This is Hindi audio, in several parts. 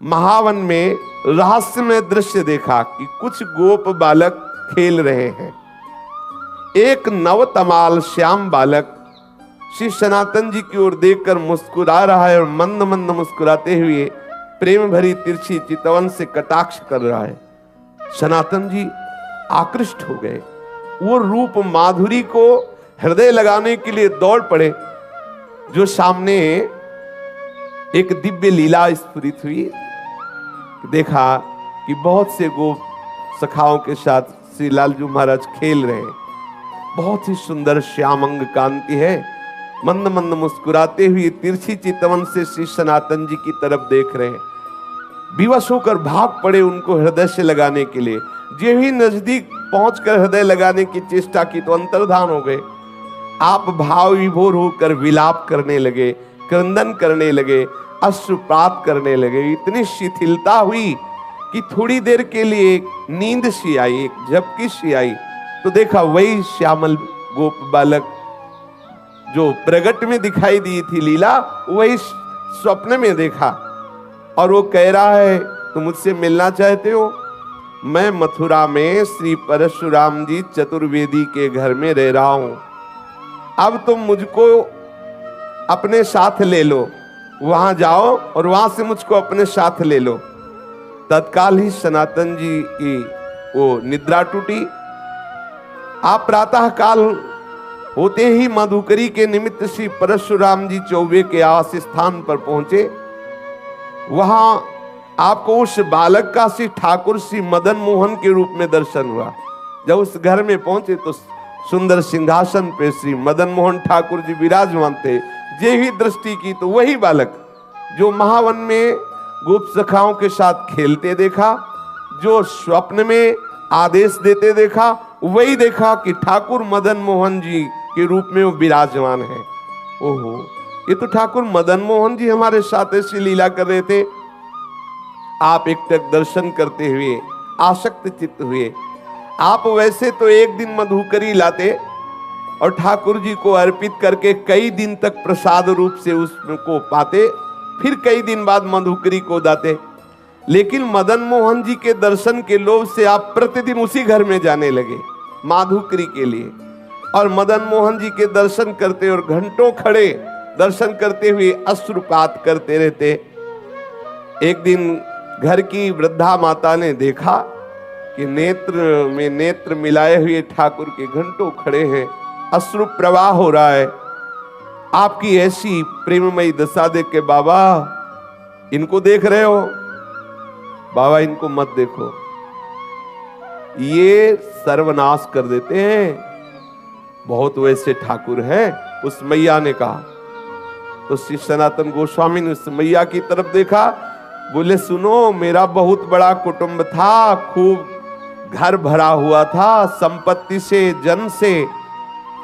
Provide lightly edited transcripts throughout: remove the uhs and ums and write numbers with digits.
महावन में रहस्यमय दृश्य देखा कि कुछ गोप बालक खेल रहे हैं। एक नवतमाल श्याम बालक श्री सनातन जी की ओर देखकर मुस्कुरा रहा है और मंद मंद मुस्कुराते हुए प्रेम भरी तिरछी चितवन से कटाक्ष कर रहा है। सनातन जी आकृष्ट हो गए। वो रूप माधुरी को हृदय लगाने के लिए दौड़ पड़े। जो सामने एक दिव्य लीला स्फुरित हुई, देखा कि बहुत से गोप सखाओं के साथ श्री लालजू महाराज खेल रहे हैं। बहुत ही सुंदर श्यामंग कांति है। मंद मंद मुस्कुराते हुए तिरछी चितवन से श्री सनातन जी की तरफ देख रहे हैं। विवश होकर भाग पड़े उनको हृदय से लगाने के लिए। जो ही नजदीक पहुंचकर हृदय लगाने की चेष्टा की तो अंतर्धान हो गए। आप भाव विभोर होकर विलाप करने लगे, क्रंदन करने लगे, अश्रुपात करने लगे। इतनी शिथिलता हुई कि थोड़ी देर के लिए नींद सी आई, एक झपकी सी आई। तो देखा वही श्यामल गोप बालक जो प्रगट में दिखाई दी थी लीला, वही स्वप्न में देखा। और वो कह रहा है, तुम मुझसे मिलना चाहते हो? मैं मथुरा में श्री परशुराम जी चतुर्वेदी के घर में रह रहा हूं। अब तुम मुझको अपने साथ ले लो, वहां जाओ और वहां से मुझको अपने साथ ले लो। तत्काल ही सनातन जी की वो निद्रा टूटी। आप प्रातः काल होते ही मधुकरी के निमित्त श्री परशुराम जी चौबे के आवास स्थान पर पहुंचे। वहां आपको उस बालक का श्री ठाकुर श्री मदन मोहन के रूप में दर्शन हुआ। जब उस घर में पहुंचे तो सुंदर सिंहासन पे श्री मदन मोहन ठाकुर जी विराजमान थे। जे ही दृष्टि की तो वही बालक जो महावन में गोप सखाओं के साथ खेलते देखा, जो स्वप्न में आदेश देते देखा, वही देखा कि ठाकुर मदन मोहन जी के रूप में वो विराजमान है। ओहो, ये तो ठाकुर मदन मोहन जी हमारे साथ ऐसी लीला कर रहे थे। आप एकटक दर्शन करते हुए आसक्त चित्त हुए। आप वैसे तो एक दिन मधुकरी लाते और ठाकुर जी को अर्पित करके कई दिन तक प्रसाद रूप से उसको पाते, फिर कई दिन बाद मधुकरी को दाते। लेकिन मदन मोहन जी के दर्शन के लोभ से आप प्रतिदिन उसी घर में जाने लगे माधुकरी के लिए, और मदन मोहन जी के दर्शन करते और घंटों खड़े दर्शन करते हुए अश्रुपात करते रहते। एक दिन घर की वृद्धा माता ने देखा कि नेत्र में नेत्र मिलाए हुए ठाकुर के घंटों खड़े हैं, अश्रु प्रवाह हो रहा है। आपकी ऐसी प्रेममयी दशा देख के, बाबा इनको देख रहे हो? बाबा इनको मत देखो, ये सर्वनाश कर देते हैं। बहुत वैसे ठाकुर हैं। उस मैया ने कहा। तो श्री सनातन गोस्वामी ने उस मैया की तरफ देखा, बोले सुनो, मेरा बहुत बड़ा कुटुंब था, खूब घर भरा हुआ था संपत्ति से, जन से,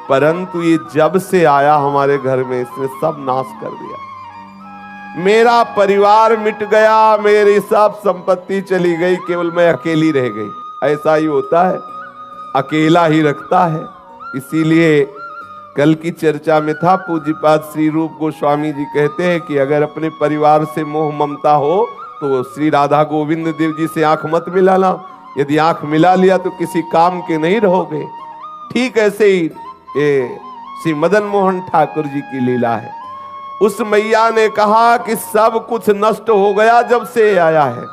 परंतु ये जब से आया हमारे घर में इसने सब नाश कर दिया। मेरा परिवार मिट गया, मेरी सब संपत्ति चली गई, केवल मैं अकेली रह गई। ऐसा ही होता है, अकेला ही रखता है। इसीलिए कल की चर्चा में था, पूज्यपाद श्री रूप गोस्वामी जी कहते हैं कि अगर अपने परिवार से मोह ममता हो तो श्री राधा गोविंद देव जी से आंख मत मिलाना। यदि आंख मिला लिया तो किसी काम के नहीं रहोगे। ठीक ऐसे ही ये श्री मदन मोहन ठाकुर जी की लीला है। उस मैया ने कहा कि सब कुछ नष्ट हो गया जब से आया है,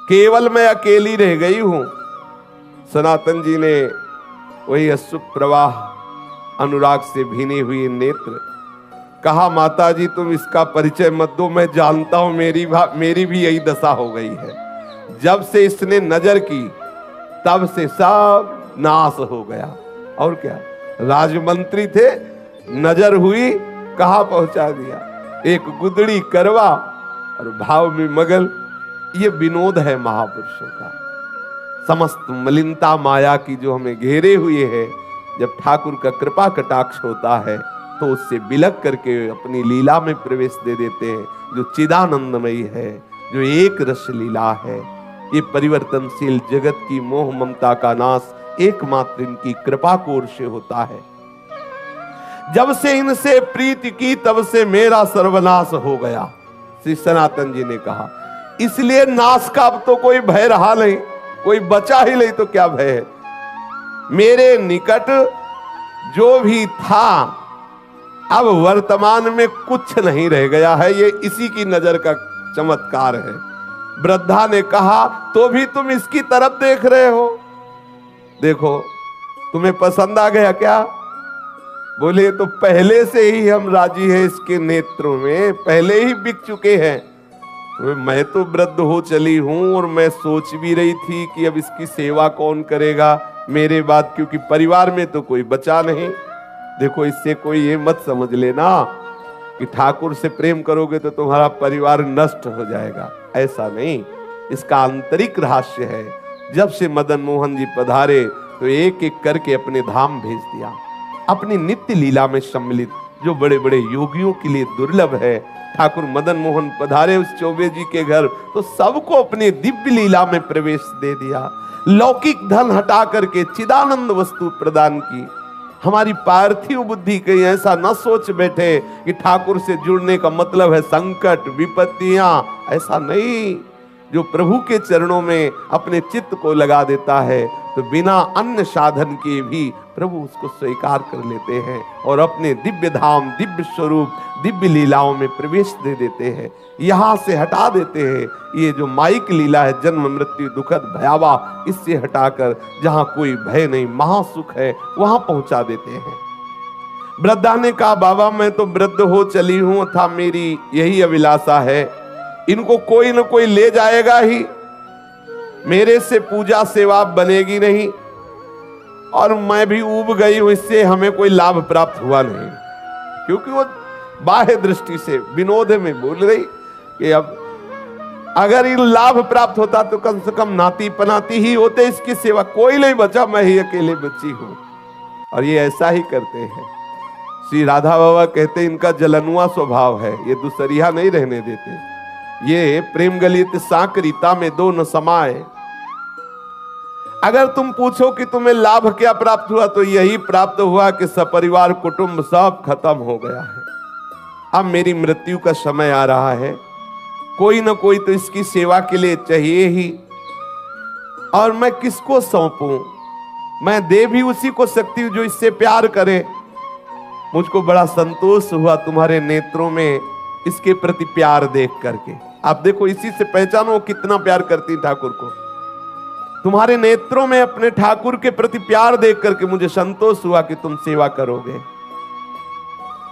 केवल मैं अकेली रह गई हूं। सनातन जी ने वही अश्रु प्रवाह, अनुराग से भीने हुए नेत्र, कहा माता जी तुम इसका परिचय मत दो, मैं जानता हूं मेरी भी यही दशा हो गई है। जब से इसने नजर की तब से सब नाश हो गया। और क्या, राजमंत्री थे, नजर हुई, कहां पहुंचा दिया। एक गुदड़ी करवा और भाव में मगल। ये विनोद है महापुरुषों का। समस्त मलिनता माया की जो हमें घेरे हुए है, जब ठाकुर का कृपा कटाक्ष होता है तो उससे बिलक करके अपनी लीला में प्रवेश दे देते हैं, जो चिदानंदमयी है, जो एक रस लीला है। ये परिवर्तनशील जगत की मोह ममता का नाश एकमात्र इनकी कृपा कोर से होता है। जब से इनसे प्रीति की तब से मेरा सर्वनाश हो गया। श्री सनातन जी ने कहा इसलिए नाश का अब तो कोई भय रहा नहीं, कोई बचा ही नहीं तो क्या भय है। मेरे निकट जो भी था अब वर्तमान में कुछ नहीं रह गया है, ये इसी की नजर का चमत्कार है। वृद्धा ने कहा तो भी तुम इसकी तरफ देख रहे हो, देखो तुम्हें पसंद आ गया क्या? बोले तो पहले से ही हम राजी हैं, इसके नेत्रों में पहले ही बिक चुके हैं। मैं तो वृद्ध हो चली हूं और मैं सोच भी रही थी कि अब इसकी सेवा कौन करेगा मेरे बाद, क्योंकि परिवार में तो कोई बचा नहीं। देखो इससे कोई ये मत समझ लेना कि ठाकुर से प्रेम करोगे तो तुम्हारा परिवार नष्ट हो जाएगा, ऐसा नहीं। इसका आंतरिक रहस्य है। जब से मदन मोहन जी पधारे तो एक एक करके अपने धाम भेज दिया, अपनी नित्य लीला में सम्मिलित, जो बड़े बड़े योगियों के लिए दुर्लभ है। ठाकुर मदन मोहन पधारे उस चौबे जी के घर तो सबको अपनी दिव्य लीला में प्रवेश दे दिया, लौकिक धन हटा करके चिदानंद वस्तु प्रदान की। हमारी पार्थिव बुद्धि कहीं ऐसा न सोच बैठे कि ठाकुर से जुड़ने का मतलब है संकट विपत्तियां, ऐसा नहीं। जो प्रभु के चरणों में अपने चित्त को लगा देता है तो बिना अन्य साधन के भी प्रभु उसको स्वीकार कर लेते हैं और अपने दिव्य धाम, दिव्य स्वरूप, दिव्य लीलाओं में प्रवेश दे देते हैं। यहां से हटा देते हैं ये जो माइक लीला है, जन्म मृत्यु दुखद भयावह, इससे हटाकर जहां कोई भय नहीं, महासुख है, वहां पहुंचा देते हैं। वृद्धा ने कहा बाबा मैं तो वृद्ध हो चली हूं था, मेरी यही अभिलाषा है, इनको कोई न कोई ले जाएगा ही, मेरे से पूजा सेवा बनेगी नहीं और मैं भी ऊब गई हूं, इससे हमें कोई लाभ प्राप्त हुआ नहीं। क्योंकि वो बाह्य दृष्टि से विनोद में बोल रही कि अब अगर इन लाभ प्राप्त होता तो कम से कम नाती पनाती ही होते, इसकी सेवा कोई नहीं बचा, मैं ही अकेले बची हूं। और ये ऐसा ही करते हैं। श्री राधा बाबा कहते इनका जलनुआ स्वभाव है, ये दूसरिया नहीं रहने देते। ये प्रेम गलित साकरीता में दो न समाये। अगर तुम पूछो कि तुम्हें लाभ क्या प्राप्त हुआ तो यही प्राप्त हुआ कि सपरिवार कुटुंब सब खत्म हो गया है। अब मेरी मृत्यु का समय आ रहा है, कोई ना कोई तो इसकी सेवा के लिए चाहिए ही, और मैं किसको सौंपूं? मैं दे भी उसी को सकती हूं जो इससे प्यार करे। मुझको बड़ा संतोष हुआ तुम्हारे नेत्रों में इसके प्रति प्यार देख करके। आप देखो इसी से पहचानो कितना प्यार करती ठाकुर को। तुम्हारे नेत्रों में अपने ठाकुर के प्रति प्यार देख करके मुझे संतोष हुआ कि तुम सेवा करोगे।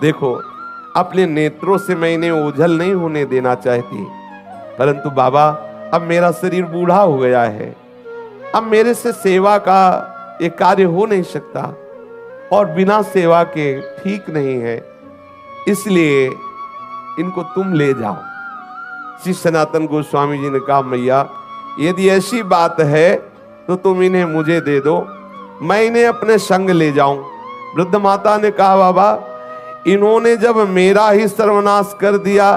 देखो अपने नेत्रों से मैं इन्हें ओझल नहीं होने देना चाहती, परंतु बाबा अब मेरा शरीर बूढ़ा हो गया है, अब मेरे से सेवा का ये कार्य हो नहीं सकता और बिना सेवा के ठीक नहीं है, इसलिए इनको तुम ले जाओ। श्री सनातन गोस्वामी जी ने कहा मैया यदि ऐसी बात है तो तुम इन्हें मुझे दे दो, मैं इन्हें अपने संग ले जाऊं। वृद्ध माता ने कहा बाबा इन्होंने जब मेरा ही सर्वनाश कर दिया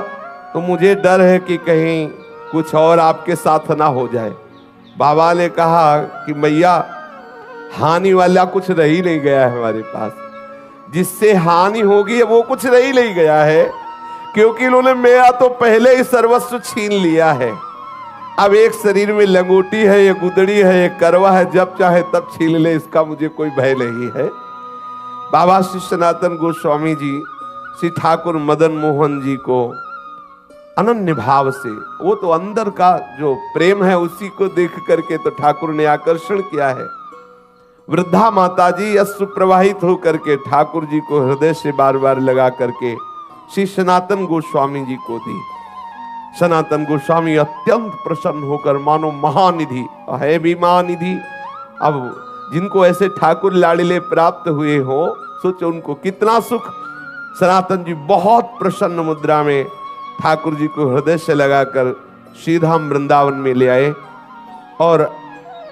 तो मुझे डर है कि कहीं कुछ और आपके साथ ना हो जाए। बाबा ने कहा कि मैया हानि वाला कुछ रह ही नहीं गया है हमारे पास, जिससे हानि होगी वो कुछ रह ही नहीं गया है, क्योंकि इन्होंने मेरा तो पहले ही सर्वस्व छीन लिया है। अब एक शरीर में लंगोटी है, ये गुदड़ी है, ये करवा है, जब चाहे तब छीन ले, इसका मुझे कोई भय नहीं है। बाबा श्री सनातन गोस्वामी जी श्री ठाकुर मदन मोहन जी को अनन्य भाव से, वो तो अंदर का जो प्रेम है उसी को देख करके तो ठाकुर ने आकर्षण किया है। वृद्धा माता जी अश्रु प्रवाहित होकर के ठाकुर जी को हृदय से बार बार लगा करके श्री सनातन गोस्वामी जी को दी। सनातन गोस्वामी अत्यंत प्रसन्न होकर मानो महानिधि है भी महानिधि, अब जिनको ऐसे ठाकुर लाड़िले प्राप्त हुए हो सोचो उनको कितना सुख। सनातन जी बहुत प्रसन्न मुद्रा में ठाकुर जी को हृदय से लगाकर श्रीधाम वृंदावन में ले आए और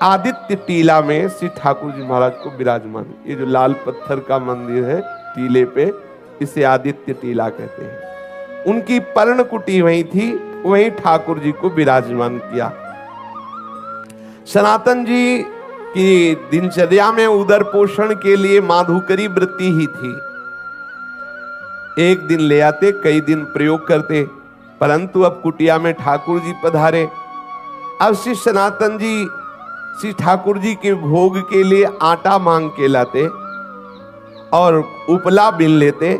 आदित्य टीला में श्री ठाकुर जी महाराज को विराजमान, ये जो लाल पत्थर का मंदिर है टीले पे, इसे आदित्य टीला कहते हैं। उनकी पर्ण कुटी वहीं थी, वहीं ठाकुर जी को विराजमान किया। सनातन जी की दिनचर्या में उदर पोषण के लिए माधुकरी वृत्ति ही थी। एक दिन ले आते, कई दिन प्रयोग करते, परंतु अब कुटिया में ठाकुर जी पधारे। अब श्री सनातन जी श्री ठाकुर जी के भोग के लिए आटा मांग के लाते और उपला बिन लेते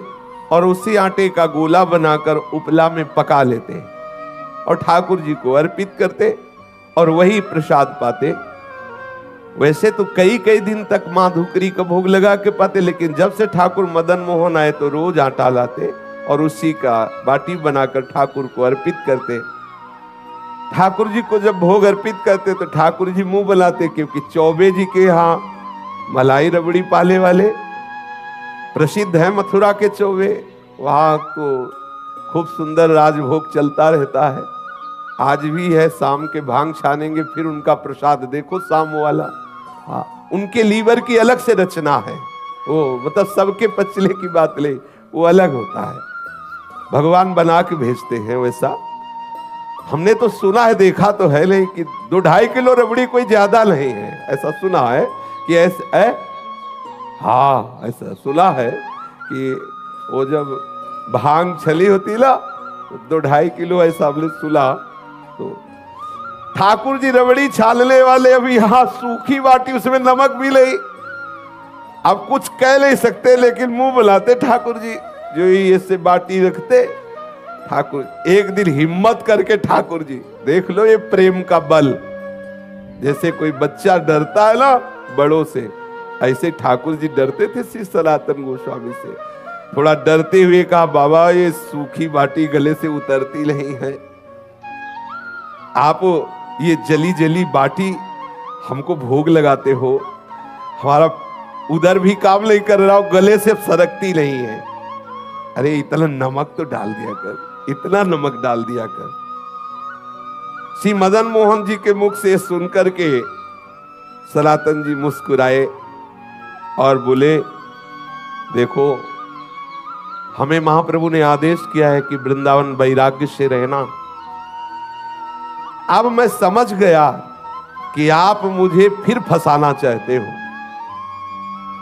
और उसी आटे का गोला बनाकर उपला में पका लेते और ठाकुर जी को अर्पित करते और वही प्रसाद पाते। वैसे तो कई कई दिन तक मां धुकरी का भोग लगा के पाते, लेकिन जब से ठाकुर मदन मोहन आए तो रोज आटा लाते और उसी का बाटी बनाकर ठाकुर को अर्पित करते। ठाकुर जी को जब भोग अर्पित करते तो ठाकुर जी मुंह बनाते, क्योंकि चौबे जी के यहाँ मलाई रबड़ी पाले वाले प्रसिद्ध है, मथुरा के चौबे, वहां तो खूब सुंदर राजभोग चलता रहता है। आज भी है, शाम के भांग छानेंगे फिर उनका प्रसाद देखो शाम वाला। हाँ, उनके लीवर की अलग से रचना है, वो मतलब सबके पचले की बात ले, वो अलग होता है, भगवान बना के भेजते हैं वैसा। हमने तो सुना है, देखा तो है नहीं कि 2-2.5 किलो रबड़ी कोई ज्यादा नहीं है, ऐसा सुना है कि ऐसे हाँ ऐसा सुना है कि वो जब भांग छली होती ना 2-2.5 किलो ऐसा हमने सुना। तो ठाकुर जी रबड़ी छालने वाले अभी यहाँ सूखी बाटी, उसमें नमक भी नहीं, अब कुछ कह नहीं सकते लेकिन मुंह बुलाते ठाकुर जी, जो ये से बाटी रखते ठाकुर। एक दिन हिम्मत करके ठाकुर जी, देख लो ये प्रेम का बल, जैसे कोई बच्चा डरता है ना बड़ों से, ऐसे ठाकुर जी डरते थे श्री सनातन गोस्वामी से। थोड़ा डरते हुए कहा, बाबा ये सूखी बाटी गले से उतरती नहीं है, आप ये जली जली बाटी हमको भोग लगाते हो, हमारा उधर भी काम नहीं कर रहा हो, गले से सरकती नहीं है। अरे इतना नमक तो डाल दिया कर, इतना नमक डाल दिया कर। श्री मदन मोहन जी के मुख से सुनकर के सनातन जी मुस्कुराए और बोले, देखो हमें महाप्रभु ने आदेश किया है कि वृंदावन वैराग्य से रहना। अब मैं समझ गया कि आप मुझे फिर फंसाना चाहते हो,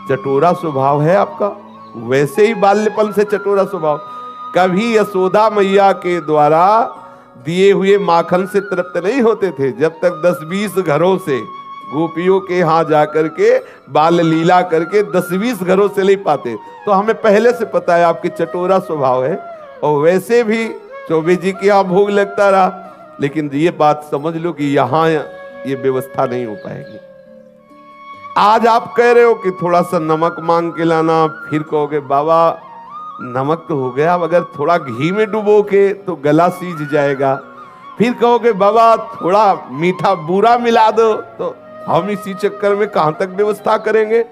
चटोरा स्वभाव है आपका, वैसे ही बाल्यपन से चटोरा स्वभाव। कभी यशोदा मैया के द्वारा दिए हुए माखन से तृप्त नहीं होते थे, जब तक 10-20 घरों से गोपियों के यहाँ जाकर के बाल लीला करके 10-20 घरों से नहीं पाते। तो हमें पहले से पता है आपकी चटोरा स्वभाव है, और वैसे भी चौबे जी के यहाँ भोग लगता रहा, लेकिन ये बात समझ लो कि यहाँ ये व्यवस्था नहीं हो पाएगी। आज आप कह रहे हो कि थोड़ा सा नमक मांग के लाना, फिर कहोगे बाबा नमक तो हो गया, अगर थोड़ा घी में डुबो के तो गला सीज जाएगा, फिर कहोगे बाबा थोड़ा मीठा बूरा मिला दो, तो हम इसी चक्कर में कहां तक व्यवस्था करेंगे।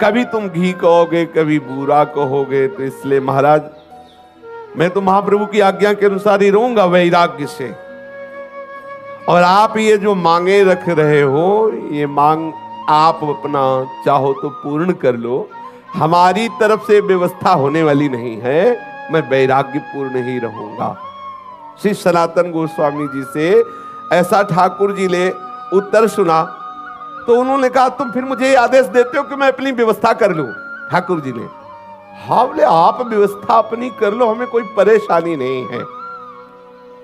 कभी तुम घी कहोगे, कभी बूरा कहोगे, तो इसलिए महाराज मैं तो महाप्रभु की आज्ञा के अनुसार ही रहूंगा वैराग्य से। और आप ये जो मांगे रख रहे हो, ये मांग आप अपना चाहो तो पूर्ण कर लो, हमारी तरफ से व्यवस्था होने वाली नहीं है, मैं वैराग्य पूर्ण ही रहूंगा। श्री सनातन गोस्वामी जी से ऐसा ठाकुर जी ने उत्तर सुना, तो उन्होंने कहा तुम फिर मुझे आदेश देते हो कि मैं अपनी व्यवस्था कर लूं। ठाकुर जी ने हाँ बोले, आप व्यवस्था अपनी कर लो, हमें कोई परेशानी नहीं है।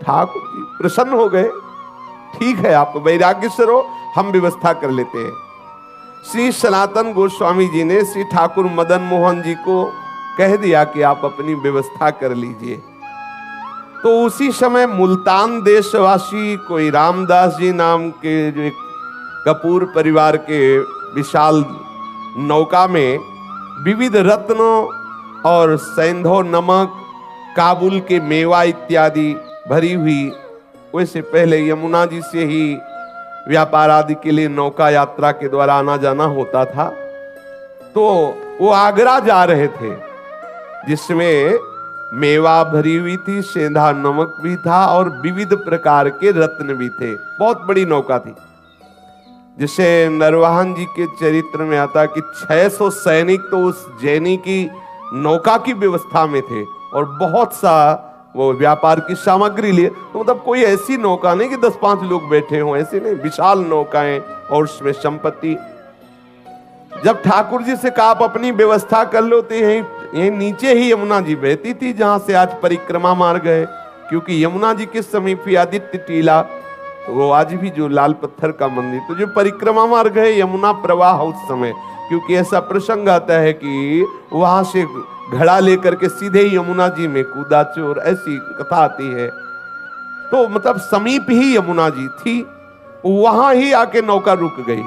ठाकुर जी प्रसन्न हो गए, ठीक है आप वैराग्य से रहो, हम व्यवस्था कर लेते हैं। श्री सनातन गोस्वामी जी ने श्री ठाकुर मदन मोहन जी को कह दिया कि आप अपनी व्यवस्था कर लीजिए। तो उसी समय मुल्तान देशवासी कोई रामदास जी नाम के जो एक कपूर परिवार के विशाल नौका में विविध रत्नों और सैंधव नमक, काबुल के मेवा इत्यादि भरी हुई, वैसे पहले यमुना जी से ही व्यापार आदि के लिए नौका यात्रा के द्वारा आना जाना होता था। तो वो आगरा जा रहे थे, जिसमें मेवा भरी हुई थी, सेंधा नमक भी था और विविध प्रकार के रत्न भी थे। बहुत बड़ी नौका थी, जिसे नरवाहन जी के चरित्र में आता कि 600 सैनिक तो उस जैनी की नौका की व्यवस्था में थे, और बहुत सा वो व्यापार की सामग्री लिए। तो मतलब कोई ऐसी नौका नहीं कि 10-5 लोग बैठे हों, ऐसे नहीं, विशाल नौकाएं और उसमें संपत्ति। जब ठाकुर जी से कहा आप अपनी व्यवस्था कर लो, तो ये नीचे ही यमुना जी बहती थी जहां से आज परिक्रमा मार्ग है, क्योंकि यमुना जी के समीप ही आदित्य टीला, वो आज भी जो लाल पत्थर का मंदिर, तो जो परिक्रमा मार्ग है यमुना प्रवाह उस समय, क्योंकि ऐसा प्रसंग आता है कि वहां से घड़ा लेकर के सीधे यमुना जी में कूदा चोर, ऐसी कथा आती है। तो मतलब समीप ही यमुना जी थी, वहां ही आके नौका रुक गई।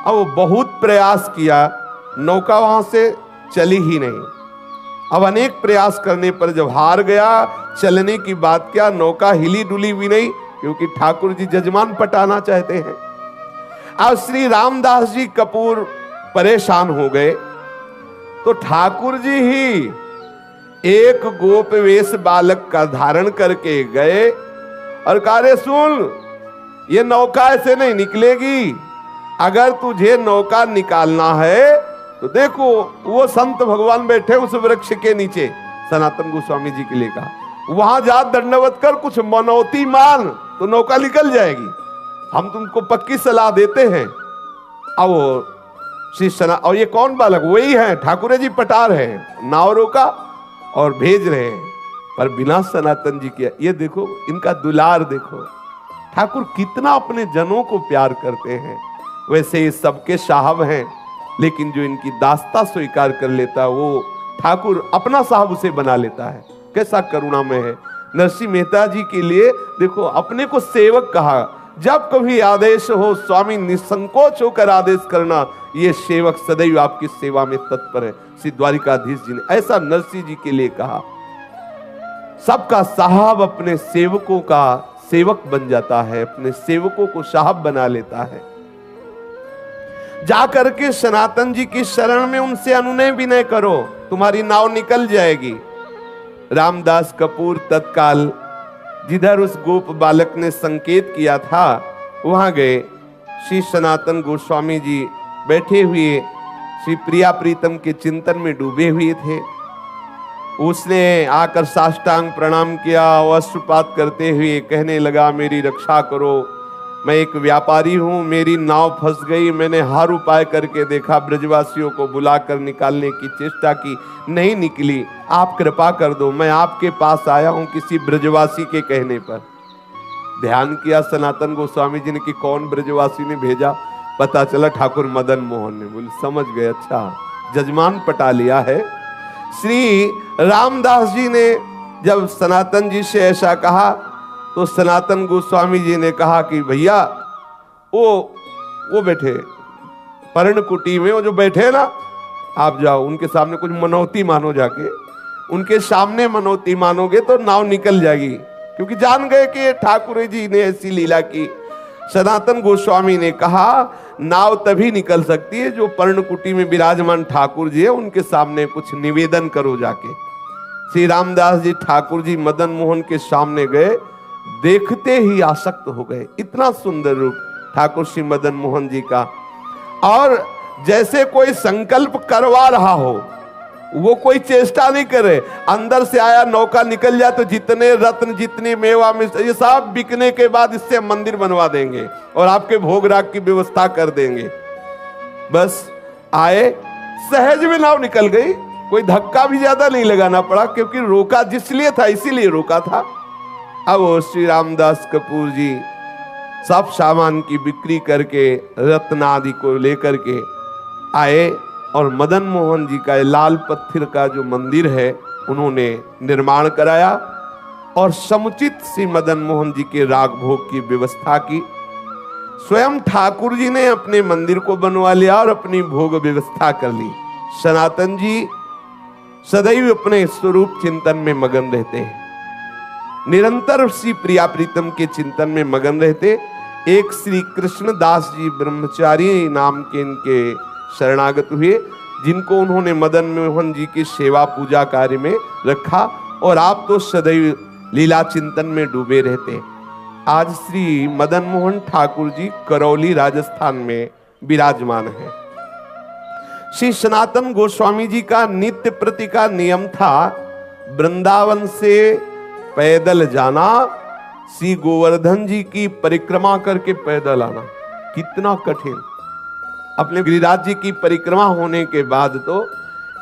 अब बहुत प्रयास किया, नौका वहां से चली ही नहीं। अब अनेक प्रयास करने पर जब हार गया, चलने की बात क्या, नौका हिली डुली भी नहीं, क्योंकि ठाकुर जी जजमान पटाना चाहते हैं। अब श्री रामदास जी कपूर परेशान हो गए, तो ठाकुर जी ही एक गोप वेश बालक का धारण करके गए और कहा, रे सुन, ये नौका ऐसे नहीं निकलेगी, अगर तुझे नौका निकालना है तो देखो वो संत भगवान बैठे उस वृक्ष के नीचे, सनातन गोस्वामी जी के लिए कहा, वहां जा दंडवत कर, कुछ मनौती मान तो नौका निकल जाएगी, हम तुमको पक्की सलाह देते हैं। अब वो श्री सना, और ये कौन बालक, वही है ठाकुर जी पटार है, नाव रोका और भेज रहे हैं, पर बिना सनातन जी किया। ये देखो इनका दुलार देखो, ठाकुर कितना अपने जनों को प्यार करते हैं। वैसे ये सबके साहब हैं, लेकिन जो इनकी दास्ता स्वीकार कर लेता है वो ठाकुर अपना साहब उसे बना लेता है। कैसा करुणामय है। नरसिंह मेहता जी के लिए देखो अपने को सेवक कहा, जब कभी आदेश हो स्वामी निसंकोच होकर आदेश करना, ये सेवक सदैव आपकी सेवा में तत्पर है। श्री द्वारिकाधीश जी ने ऐसा नरसिंह जी के लिए कहा। सबका साहब अपने सेवकों का सेवक बन जाता है, अपने सेवकों को साहब बना लेता है। जाकर के सनातन जी की शरण में उनसे अनुनय विनय करो, तुम्हारी नाव निकल जाएगी। रामदास कपूर तत्काल जिधर उस गोप बालक ने संकेत किया था वहां गए। श्री सनातन गोस्वामी जी बैठे हुए श्री प्रिया प्रीतम के चिंतन में डूबे हुए थे। उसने आकर साष्टांग प्रणाम किया, वस्त्रपात करते हुए कहने लगा, मेरी रक्षा करो, मैं एक व्यापारी हूं, मेरी नाव फंस गई, मैंने हर उपाय करके देखा, ब्रजवासियों को बुलाकर निकालने की चेष्टा की, नहीं निकली, आप कृपा कर दो, मैं आपके पास आया हूं किसी ब्रजवासी के कहने पर। ध्यान किया सनातन गोस्वामी जी ने कि कौन ब्रजवासी ने भेजा, पता चला ठाकुर मदन मोहन ने। बोले समझ गए, अच्छा जजमान पटा लिया है। श्री रामदास जी ने जब सनातन जी से ऐसा कहा तो सनातन गोस्वामी जी ने कहा कि भैया वो बैठे पर्णकुटी में, वो जो बैठे ना, आप जाओ उनके सामने कुछ मनौती मानो, जाके उनके सामने मनौती मानोगे तो नाव निकल जाएगी, क्योंकि जान गए कि ठाकुर जी ने ऐसी लीला की। सनातन गोस्वामी ने कहा नाव तभी निकल सकती है जो पर्णकुटी में विराजमान ठाकुर जी है उनके सामने कुछ निवेदन करो जाके। श्री रामदास जी ठाकुर जी मदन मोहन के सामने गए, देखते ही आसक्त हो गए। इतना सुंदर रूप ठाकुर श्री मदन मोहन जी का, और जैसे कोई संकल्प करवा रहा हो, वो कोई चेष्टा नहीं करे, अंदर से आया नौका निकल जाए तो जितने रत्न जितनी मेवा ये सब बिकने के बाद इससे मंदिर बनवा देंगे और आपके भोग राग की व्यवस्था कर देंगे। बस आए, सहज में नाव निकल गई, कोई धक्का भी ज्यादा नहीं लगाना पड़ा, क्योंकि रोका जिसलिए था इसीलिए रोका था। अब श्री रामदास कपूर जी सब सामान की बिक्री करके रत्न आदि को लेकर के आए और मदन मोहन जी का लाल पत्थर का जो मंदिर है उन्होंने निर्माण कराया और समुचित श्री मदन मोहन जी के राग भोग की व्यवस्था की। स्वयं ठाकुर जी ने अपने मंदिर को बनवा लिया और अपनी भोग व्यवस्था कर ली। सनातन जी सदैव अपने स्वरूप चिंतन में मगन रहते हैं, निरंतर श्री प्रिया प्रीतम के चिंतन में मगन रहते। एक श्री कृष्णदास जी ब्रह्मचारी नाम के इनके शरणागत हुए, जिनको उन्होंने मदन मोहन जी की सेवा पूजा कार्य में रखा, और आप तो सदैव लीला चिंतन में डूबे रहते। आज श्री मदन मोहन ठाकुर जी करौली राजस्थान में विराजमान है। श्री सनातन गोस्वामी जी का नित्य प्रति का नियम था वृंदावन से पैदल जाना, श्री गोवर्धन जी की परिक्रमा करके पैदल आना। कितना कठिन। अपने गिरिराज जी की परिक्रमा होने के बाद तो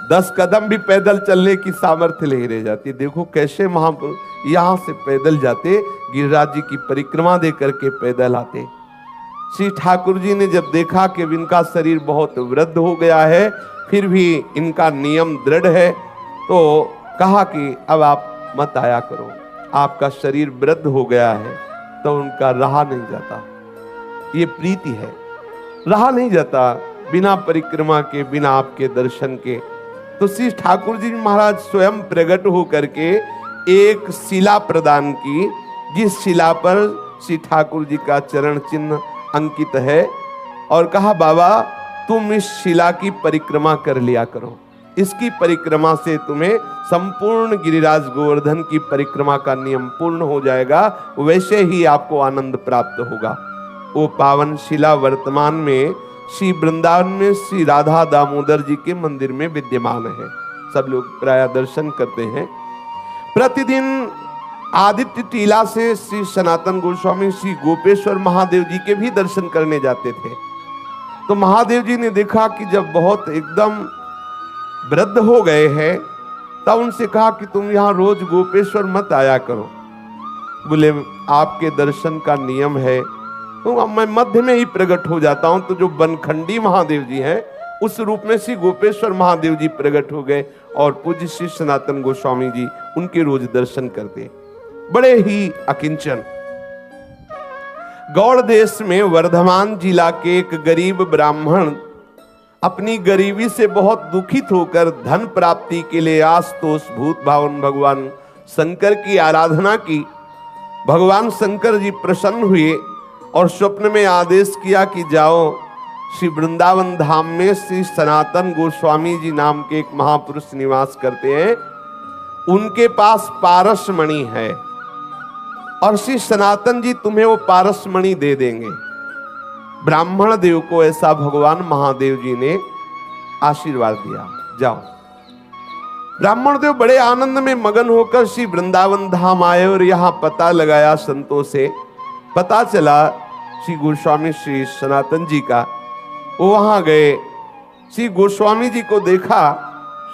10 कदम भी पैदल चलने की सामर्थ्य नहीं रह जाती। देखो कैसे महापुरुष यहां से पैदल जाते, गिरिराज जी की परिक्रमा दे करके पैदल आते। श्री ठाकुर जी ने जब देखा कि इनका शरीर बहुत वृद्ध हो गया है, फिर भी इनका नियम दृढ़ है, तो कहा कि अब आप मत आया करो, आपका शरीर वृद्ध हो गया है। तो उनका रहा नहीं जाता, ये प्रीति है, रहा नहीं जाता बिना परिक्रमा के, बिना आपके दर्शन के। तो श्री ठाकुर जी महाराज स्वयं प्रकट होकर के एक शिला प्रदान की, जिस शिला पर श्री ठाकुर जी का चरण चिन्ह अंकित है, और कहा बाबा तुम इस शिला की परिक्रमा कर लिया करो, इसकी परिक्रमा से तुम्हें संपूर्ण गिरिराज गोवर्धन की परिक्रमा का नियम पूर्ण हो जाएगा, वैसे ही आपको आनंद प्राप्त होगा। वो पावन शिला वर्तमान में श्री वृंदावन में श्री राधा दामोदर जी के मंदिर में विद्यमान है। सब लोग प्राय दर्शन करते हैं। प्रतिदिन आदित्य टीला से श्री सनातन गोस्वामी श्री गोपेश्वर महादेव जी के भी दर्शन करने जाते थे। तो महादेव जी ने देखा कि जब बहुत एकदम वृद्ध हो गए हैं, तब उनसे कहा कि तुम यहाँ रोज गोपेश्वर मत आया करो। बोले आपके दर्शन का नियम है, तो मैं मध्य में ही प्रकट हो जाता हूं। तो जो बनखंडी महादेव जी हैं, उस रूप में श्री गोपेश्वर महादेव जी प्रकट हो गए, और पूज्य श्री सनातन गोस्वामी जी उनके रोज दर्शन करते, बड़े ही अकिंचन। गौड़ देश में वर्धमान जिला के एक गरीब ब्राह्मण अपनी गरीबी से बहुत दुखित होकर धन प्राप्ति के लिए आशुतोष भूत भावन भगवान शंकर की आराधना की। भगवान शंकर जी प्रसन्न हुए और स्वप्न में आदेश किया कि जाओ श्री वृंदावन धाम में श्री सनातन गोस्वामी जी नाम के एक महापुरुष निवास करते हैं, उनके पास पारस मणि है, और श्री सनातन जी तुम्हें वो पारस मणि दे देंगे। ब्राह्मण देव को ऐसा भगवान महादेव जी ने आशीर्वाद दिया, जाओ। ब्राह्मण देव बड़े आनंद में मगन होकर श्री वृंदावन धाम आए, और यहां पता लगाया संतों से, पता चला श्री गोस्वामी श्री सनातन जी का। वो वहां गए, श्री गोस्वामी जी को देखा,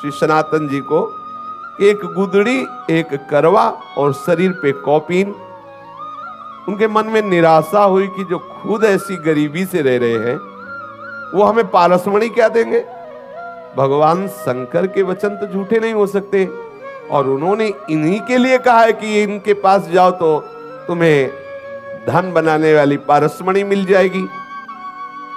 श्री सनातन जी को, एक गुदड़ी, एक करवा और शरीर पे कौपीन। उनके मन में निराशा हुई कि जो खुद ऐसी गरीबी से रह रहे हैं, वो हमें पारसमणि क्या देंगे। भगवान शंकर के वचन तो झूठे नहीं हो सकते, और उन्होंने इन्हीं के लिए कहा है कि इनके पास जाओ तो तुम्हें धन बनाने वाली पारसमणि मिल जाएगी।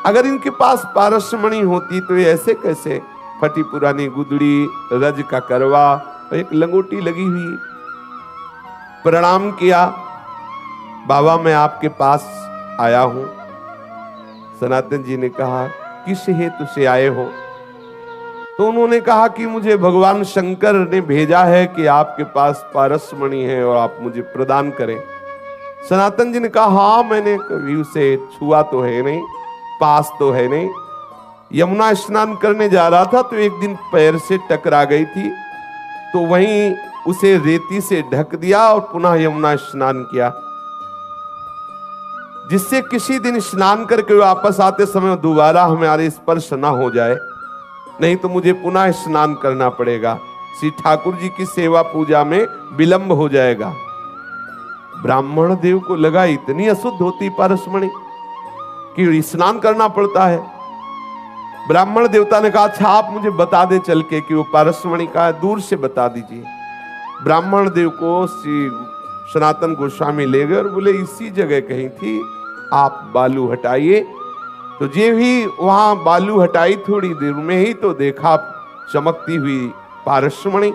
अगर इनके पास पारसमणि होती तो ये ऐसे कैसे फटी पुरानी गुदड़ी, रज का करवा, एक लंगोटी लगी हुई। प्रणाम किया, बाबा मैं आपके पास आया हूं। सनातन जी ने कहा किस हेतु से आए हो। तो उन्होंने कहा कि मुझे भगवान शंकर ने भेजा है कि आपके पास पारसमणि है और आप मुझे प्रदान करें। सनातन जी ने कहा हाँ, मैंने कभी उसे छुआ तो है नहीं, पास तो है नहीं। यमुना स्नान करने जा रहा था तो एक दिन पैर से टकरा गई थी, तो वहीं उसे रेती से ढक दिया और पुनः यमुना स्नान किया, जिससे किसी दिन स्नान करके वापस आते समय दोबारा हमारे स्पर्श ना हो जाए, नहीं तो मुझे पुनः स्नान करना पड़ेगा। श्री ठाकुर जी की सेवा पूजा में विलंब हो जाएगा। ब्राह्मण देव को लगा इतनी अशुद्ध होती पारसमणि कि स्नान करना पड़ता है। ब्राह्मण देवता ने कहा अच्छा आप मुझे बता दे चल के कि वो पारसमणि का है, दूर से बता दीजिए। ब्राह्मण देव को श्री सनातन गोस्वामी ले गए और बोले इसी जगह कहीं थी, आप बालू हटाइए। तो जे भी वहां बालू हटाई, थोड़ी देर में ही तो देखा चमकती हुई पारसमणि।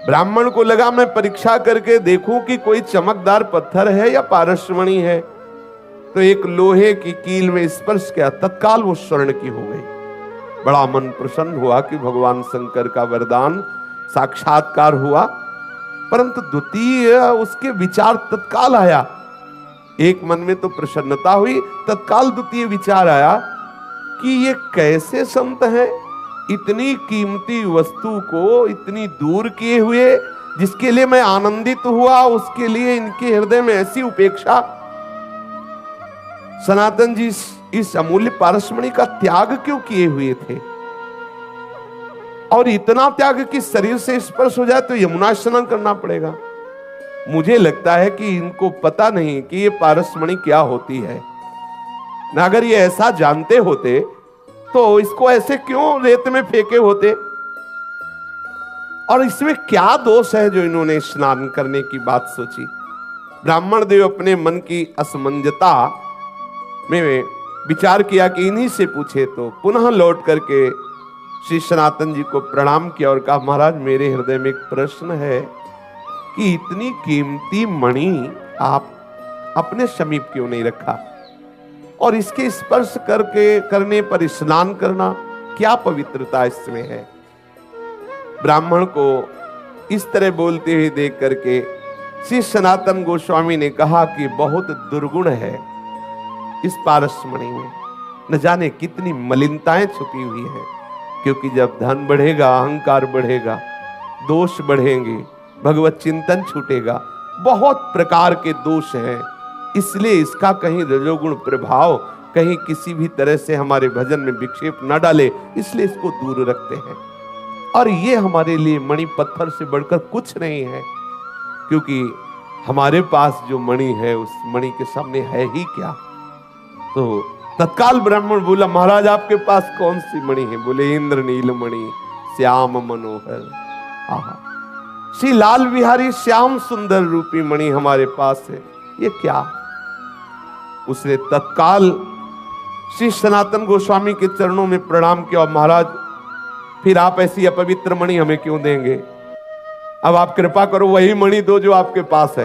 ब्राह्मण को लगा मैं परीक्षा करके देखूं कि कोई चमकदार पत्थर है या पारसमणि है। तो एक लोहे की कील में स्पर्श किया, तत्काल वो स्वर्ण की हो गई। बड़ा मन प्रसन्न हुआ कि भगवान शंकर का वरदान साक्षात्कार हुआ। परंतु द्वितीय उसके विचार तत्काल आया, एक मन में तो प्रसन्नता हुई, तत्काल द्वितीय विचार आया कि ये कैसे संत हैं, इतनी कीमती वस्तु को इतनी दूर किए हुए, जिसके लिए मैं आनंदित हुआ उसके लिए इनके हृदय में ऐसी उपेक्षा। सनातन जी इस अमूल्य पारसमणि का त्याग क्यों किए हुए थे। और इतना त्याग कि शरीर से स्पर्श हो जाए तो यमुना स्नान करना पड़ेगा। मुझे लगता है कि इनको पता नहीं कि ये पारसमणि क्या होती है। ना अगर ये ऐसा जानते होते तो इसको ऐसे क्यों रेत में फेंके होते। और इसमें क्या दोष है जो इन्होंने स्नान करने की बात सोची। ब्राह्मण देव अपने मन की असमंजता में विचार किया कि इन्हीं से पूछे, तो पुनः लौट करके श्री सनातन जी को प्रणाम किया और कहा, महाराज मेरे हृदय में एक प्रश्न है कि इतनी कीमती मणि आप अपने समीप क्यों नहीं रखा, और इसके स्पर्श करने पर स्नान करना, क्या पवित्रता इसमें है। ब्राह्मण को इस तरह बोलते हुए देख करके श्री सनातन गोस्वामी ने कहा कि बहुत दुर्गुण है इस पारसमणि में, न जाने कितनी मलिनताएं छुपी हुई है। क्योंकि जब धन बढ़ेगा, अहंकार बढ़ेगा, दोष बढ़ेंगे, भगवत चिंतन छूटेगा, बहुत प्रकार के दोष हैं। इसलिए इसका कहीं रजोगुण प्रभाव कहीं किसी भी तरह से हमारे भजन में विक्षेप न डाले, इसलिए इसको दूर रखते हैं। और ये हमारे लिए मणि पत्थर से बढ़कर कुछ नहीं है, क्योंकि हमारे पास जो मणि है उस मणि के सामने है ही क्या। तो तत्काल ब्राह्मण बोला, महाराज आपके पास कौन सी मणि है। बोले, इंद्र नील मणि श्याम मनोहर। आहा, श्री लाल बिहारी श्याम सुंदर रूपी मणि हमारे पास है, ये क्या। उसने तत्काल श्री सनातन गोस्वामी के चरणों में प्रणाम किया, महाराज फिर आप ऐसी अपवित्र मणि हमें क्यों देंगे, अब आप कृपा करो वही मणि दो जो आपके पास है।